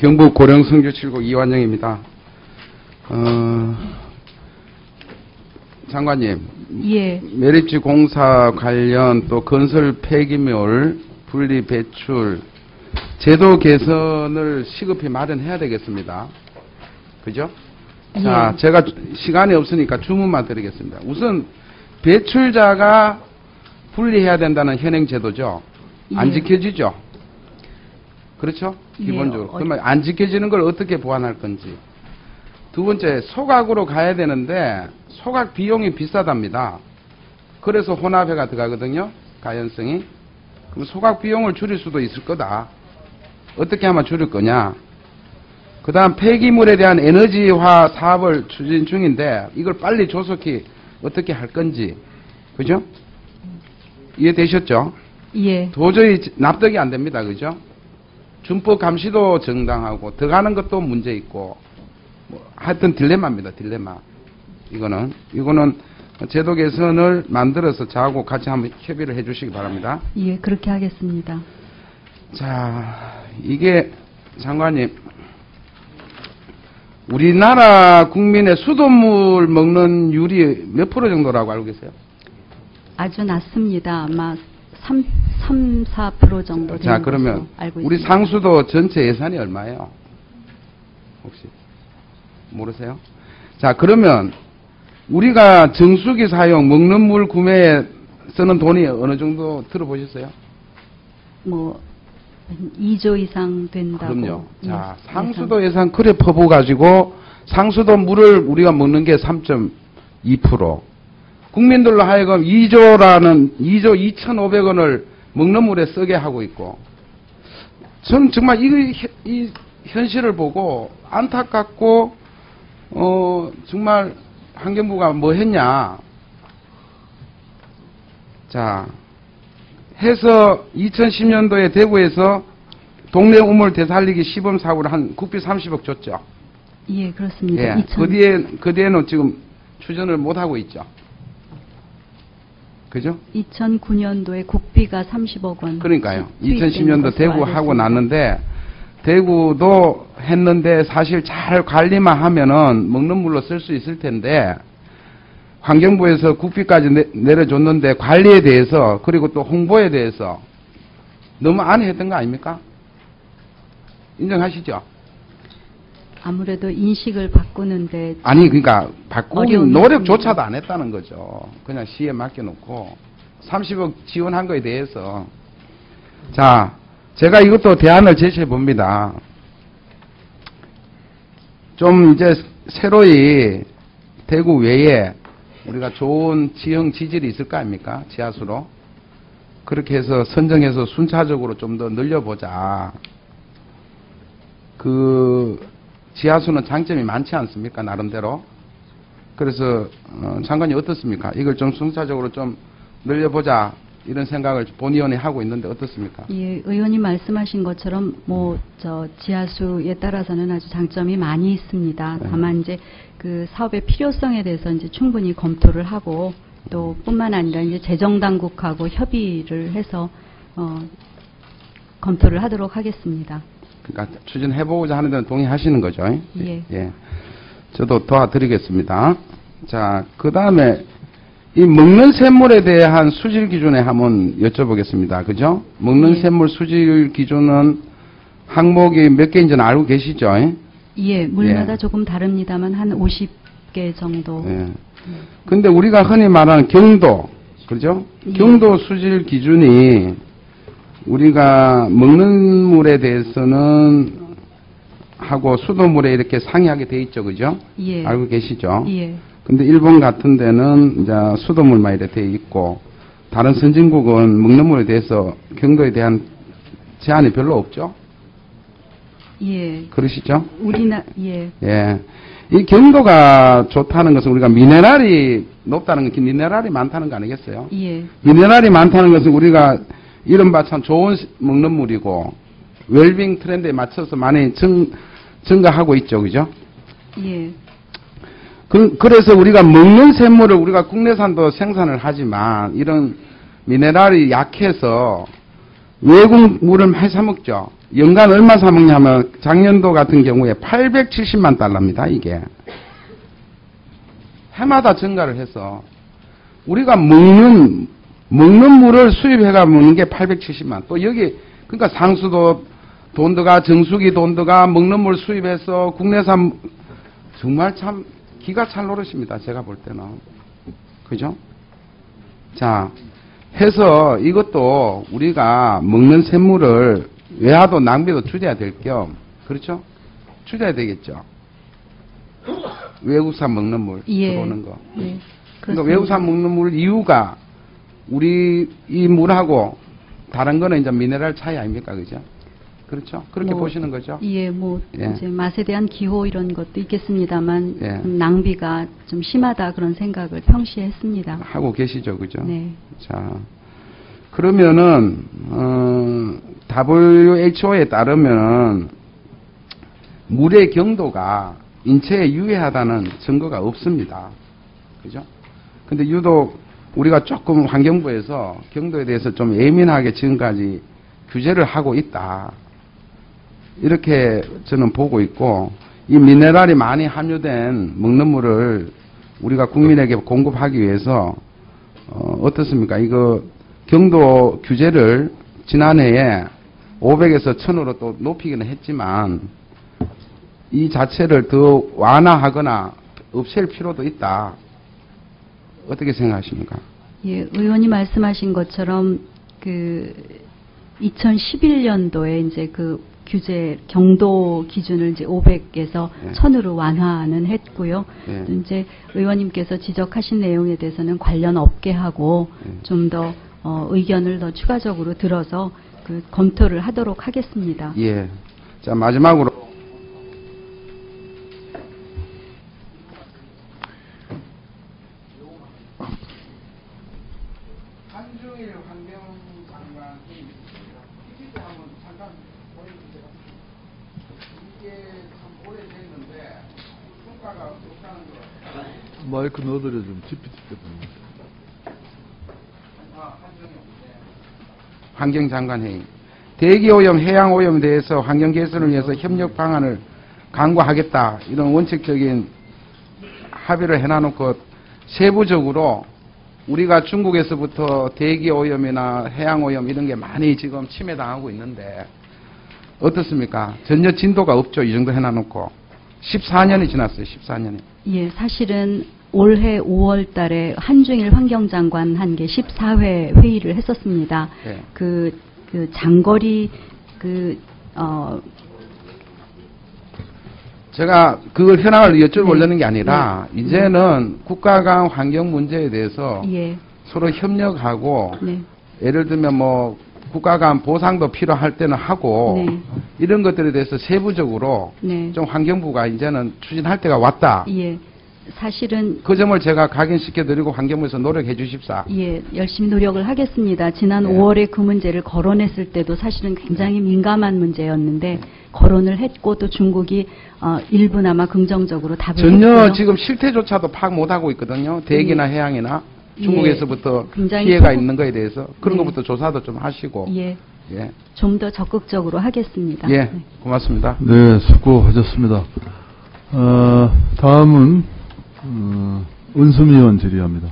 경북 고령 성주칠곡 이완영입니다. 장관님, 예. 매립지 공사 관련 또 건설 폐기물 분리 배출 제도 개선을 시급히 마련해야 되겠습니다. 그죠? 예. 자, 제가 시간이 없으니까 주문만 드리겠습니다. 우선 배출자가 분리해야 된다는 현행 제도죠. 안 예. 지켜지죠. 그렇죠? 기본적으로. 예. 그러면 안 지켜지는 걸 어떻게 보완할 건지. 두 번째, 소각으로 가야 되는데 소각 비용이 비싸답니다. 그래서 혼합해가 들어가거든요. 가연성이. 그럼 소각 비용을 줄일 수도 있을 거다. 어떻게 하면 줄일 거냐. 그 다음 폐기물에 대한 에너지화 사업을 추진 중인데 이걸 빨리 조속히 어떻게 할 건지. 그죠? 이해되셨죠? 예. 도저히 납득이 안 됩니다. 그죠? 준법 감시도 정당하고 들어가는 것도 문제 있고 뭐 하여튼 딜레마입니다. 딜레마. 이거는 제도 개선을 만들어서 저하고 같이 한번 협의를 해 주시기 바랍니다. 예, 그렇게 하겠습니다. 자, 이게 장관님, 우리나라 국민의 수돗물 먹는 율이 몇 프로 정도라고 알고 계세요? 아주 낮습니다. 아마 4% 정도 되는 자, 그러면 것으로 알고 우리 있습니다. 상수도 전체 예산이 얼마예요? 혹시 모르세요? 자, 그러면 우리가 정수기 사용, 먹는 물 구매에 쓰는 돈이 어느 정도 들어보셨어요? 뭐 2조 이상 된다고. 그럼요. 자, 예, 상수도 예산 그래 퍼부어가지고 상수도 물을 우리가 먹는 게 3.2%. 국민들로 하여금 2조 2,500원을 먹는 물에 쓰게 하고 있고. 저는 정말 이 현실을 보고 안타깝고, 정말 환경부가 뭐 했냐. 자, 해서 2010년도에 대구에서 동네 우물 되살리기 시범 사고를 한 국비 30억 줬죠. 예, 그렇습니다. 예, 그 뒤에는 지금 추진을 못 하고 있죠. 그죠? 2009년도에 국비가 30억 원. 그러니까요. 투입된 2010년도 것으로 대구 알고 하고 있습니다. 났는데 대구도 했는데 사실 잘 관리만 하면은 먹는 물로 쓸 수 있을 텐데 환경부에서 국비까지 내려줬는데 관리에 대해서 그리고 또 홍보에 대해서 너무 안 했던 거 아닙니까? 인정하시죠? 아무래도 인식을 바꾸는데 아니 그러니까 바꾸는 어려움이 노력조차도 안 했다는 거죠. 그냥 시에 맡겨놓고 30억 지원한 거에 대해서 자 제가 이것도 대안을 제시해 봅니다. 좀 이제 새로이 대구 외에 우리가 좋은 지형 지질이 있을 거 아닙니까? 지하수로. 그렇게 해서 선정해서 순차적으로 좀 더 늘려보자. 지하수는 장점이 많지 않습니까? 나름대로. 그래서 장관이 어떻습니까? 이걸 좀 순차적으로 좀 늘려보자. 이런 생각을 본의원이 하고 있는데 어떻습니까? 예, 의원님 말씀하신 것처럼 지하수에 따라서는 아주 장점이 많이 있습니다. 네. 다만 이제 그 사업의 필요성에 대해서 이제 충분히 검토를 하고 또 뿐만 아니라 이제 재정 당국하고 협의를 해서 검토를 하도록 하겠습니다. 그러니까 추진해보고자 하는 데는 동의하시는 거죠? 예. 예. 저도 도와드리겠습니다. 자, 그 다음에 이 먹는 샘물에 대한 수질 기준에 한번 여쭤보겠습니다. 그죠? 먹는 예. 샘물 수질 기준은 항목이 몇 개인지는 알고 계시죠? 예, 물마다 예. 조금 다릅니다만 한 50개 정도. 예. 근데 우리가 흔히 말하는 경도, 그죠? 예. 경도 수질 기준이 우리가 먹는 물에 대해서는 하고 수돗물에 이렇게 상이하게 돼 있죠, 그죠? 예. 알고 계시죠? 예. 근데 일본 같은 데는 이제 수돗물만 이렇게 돼 있고 다른 선진국은 먹는 물에 대해서 경도에 대한 제한이 별로 없죠? 예. 그러시죠? 예. 예. 이 경도가 좋다는 것은 우리가 미네랄이 높다는 건 미네랄이 많다는 거 아니겠어요? 예. 미네랄이 많다는 것은 우리가 이른바 참 좋은 먹는 물이고 웰빙 트렌드에 맞춰서 많이 증가하고 있죠. 그죠? 예. 그래서 우리가 먹는 샘물을 우리가 국내산도 생산을 하지만 이런 미네랄이 약해서 외국 물을 많이 사 먹죠. 연간 얼마 사먹냐면 작년도 같은 경우에 870만 달러입니다. 이게 해마다 증가를 해서 우리가 먹는 물을 수입해가 먹는 게 870만. 또 여기 그러니까 상수도 돈 들어가, 정수기 돈 들어가, 먹는 물 수입해서 국내산 정말 참 기가 찰 노릇입니다. 제가 볼 때는. 그죠? 자, 해서 이것도 우리가 먹는 샘물을 외화도 낭비도 줄여야 될 겸, 그렇죠? 줄여야 되겠죠. 외국산 먹는 물 들어오는 거. 예. 그러니까 외국산 먹는 물 이유가 우리 이 물하고 다른 거는 이제 미네랄 차이 아닙니까, 그죠? 그렇죠? 그렇게 보시는 거죠? 예, 예. 이제 맛에 대한 기호 이런 것도 있겠습니다만 예. 낭비가 좀 심하다 그런 생각을 평시에 했습니다. 하고 계시죠, 그죠? 네. 자, 그러면은 WHO에 따르면 물의 경도가 인체에 유해하다는 증거가 없습니다. 그죠? 근데 유독 우리가 조금 환경부에서 경도에 대해서 좀 예민하게 지금까지 규제를 하고 있다. 이렇게 저는 보고 있고, 이 미네랄이 많이 함유된 먹는 물을 우리가 국민에게 공급하기 위해서 어떻습니까? 이거 경도 규제를 지난해에 500에서 1000으로 또 높이기는 했지만 이 자체를 더 완화하거나 없앨 필요도 있다. 어떻게 생각하십니까? 예, 의원이 말씀하신 것처럼 그 2011년도에 이제 그 규제 경도 기준을 이제 500에서 예. 1000으로 완화는 했고요. 예. 또 이제 의원님께서 지적하신 내용에 대해서는 관련 업계하고 예. 좀 더 의견을 더 추가적으로 들어서 그 검토를 하도록 하겠습니다. 예. 자, 마지막으로 한중일 환경장관 PPT 한번 잠깐 보여주세요. 이게 참 오래됐는데 성과가 없다는 거. 마이크 넣어드려 좀 GPT 때문에. 환경장관회의. 대기오염, 해양오염에 대해서 환경 개선을 위해서 협력 방안을 강구하겠다. 이런 원칙적인 합의를 해놔놓고 세부적으로 우리가 중국에서부터 대기오염이나 해양오염 이런 게 많이 지금 침해당하고 있는데 어떻습니까? 전혀 진도가 없죠. 이 정도 해놔놓고. 14년이 지났어요. 14년이. 예, 사실은 올해 5월 달에 한중일 환경장관 한 게 14회 회의를 했었습니다. 예. 그 장거리 제가 그걸 현황을 여쭤보려는 게 아니라 이제는 국가 간 환경 문제에 대해서 예. 서로 협력하고 네. 예를 들면 뭐 국가 간 보상도 필요할 때는 하고 네. 이런 것들에 대해서 세부적으로 네. 좀 환경부가 이제는 추진할 때가 왔다. 예. 사실은 그 점을 제가 각인시켜드리고 환경부에서 노력해 주십사. 예, 열심히 노력을 하겠습니다. 지난 네. 5월에 그 문제를 거론했을 때도 사실은 굉장히 민감한 문제였는데 거론을 했고 또 중국이 일부나마 긍정적으로 답을 전혀 했고요. 지금 실태조차도 파악 못하고 있거든요. 대기나 해양이나 중국에서부터 굉장히 피해가 소극- 있는 거에 대해서 그런 네. 것부터 조사도 좀 하시고. 예, 예. 좀 더 적극적으로 하겠습니다. 예, 네. 고맙습니다. 네, 수고하셨습니다. 다음은 은수미 의원 질의합니다.